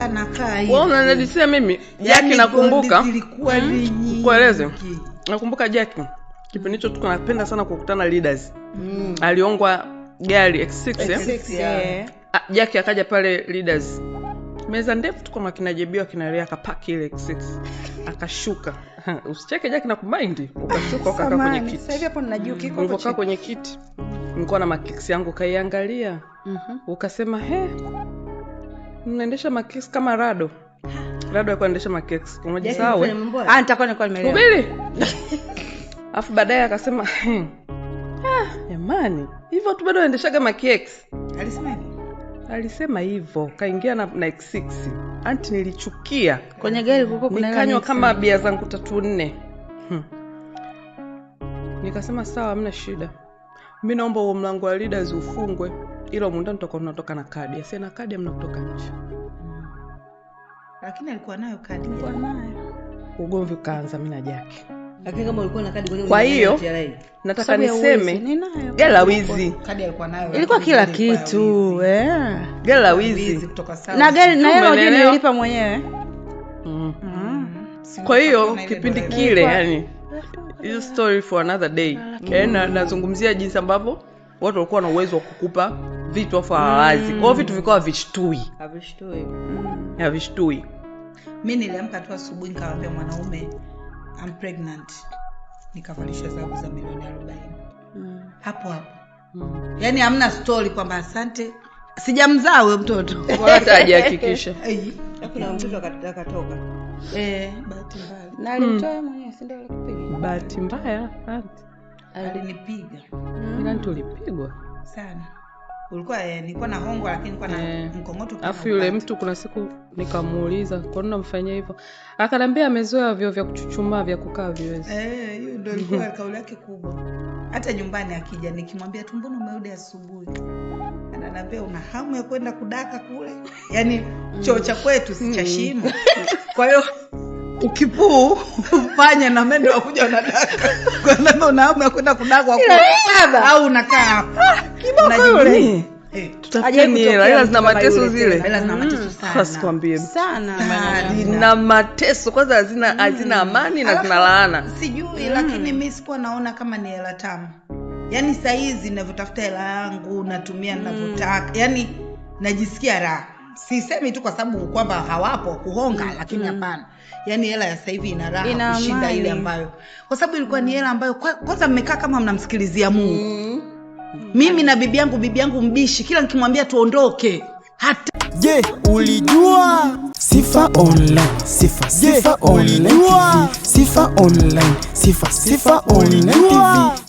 anakaa hivi. Wewe unanidisia mimi Jackie nakumbuka. Kueleze. Nakumbuka Jackie. Kipindi hicho tuko napenda sana kukutana Leaders. Aliongwa gari X6. Jackie akaja pale Leaders. Meza ndefu tuko na kina Jebiwa kinaelea akapaki ile X6. Akashuka. Usicheke Jackie na kumind. Ukashuka ukakaa kwenye kiti. Sasa hivi hapo ninajua kiko ukakaa kwenye kiti. Nilikuwa na makiksi yangu kaiangalia. Ukasema mnaendesha makiksi kama Rado. Rado alikuwa anaendesha makiksi. Unajisahau? Nitakuwa nimeelewa. Subiri. Afu baadaye akasema jamani, hivyo tu bado anaendeshaga makiksi. Alisema hivi. Alisema hivyo, kaingia na X6. Anti nilichukia. Kwenye gari kuko kuna nikanywa kama bia zangu 3-4. Nikasema sawa, hamna shida. Mimi naomba huo mlango wa Leaders ufungwe. Ila mundani tutakuwa tunatoka na kadi. Sasa na kadi hamna kutoka nje. Lakini alikuwa nayo kadi. Alikuwa nayo. Ugomvi ukaanza mimi na Jackie. Lakini kama ulikuwa na kadi kwa hiyo nataka niseme gela wizi. Kadi alikuwa nayo. Ilikuwa kila kitu, Gela wizi kutoka sawa. Na gari na yeye unajua nilipa mwenyewe. Kwa hiyo kipindi kile yani hiyo story for another day. Na nazungumzia jinsi ambavyo watu walikuwa na uwezo wa kukupa vitu afu hawazi. Kwa vitu vilikuwa vishtui. Havishtui. Mimi niliamka tu asubuhi nikamwambia mwanaume I'm pregnant. Nikavalishwa zabu za milioni 40. Hapo. Yaani hamna story kwamba asante. Sijamzaa wewe mtoto. Hata hajahakikisha. Hakuna mtoto akatoka. Bahati mbaya. Na alimtoa mwenyewe si ndio alikupiga. Bahati mbaya alinipiga. Ila tulipigwa sana. Nilikuwa na hongo lakini nilikuwa na mkongoto. Afu yule mtu kuna siku nikamuuliza kwa nini unamfanyia hivyo? Akaniambia amezoea vyo vya kuchuchumaa vya kukaa viwezi. Hiyo ndio ilikuwa kauli yake kubwa. Hata nyumbani akija nikimwambia tu mbona umerudi asubuhi? Ananiambia una hamu ya kwenda kudaka kule? Yaani choo cha kwetu si cha shimo. Kwa hiyo ukipuu ufanye na mendo wakuja unadaka. Kwa nini una hamu ya kwenda kudaka kwa baba au unakaa kiboko yule? Tutapeni ila zina mateso zile. Ila zina mateso sana. Kwasikwambie. Sana. Zina mateso kwanza hazina amani na zina laana. Sijui lakini mimi sikuwa naona kama ni hela tamu. Yaani saa hizi ninavyotafuta hela yangu natumia ninavyotaka. Yaani najisikia raha. Sisemi tu kwa sababu kwamba hawapo kuhonga lakini hapana. Yaani hela ya sasa hivi ina raha kushinda ile ambayo. Kwa sababu ilikuwa ni hela ambayo kwanza mmekaa kama mnamsikilizia Mungu. Mimi na bibi yangu mbishi kila nikimwambia tuondoke. Hata ulijua Sifa Online Sifa Online Sifa Online TV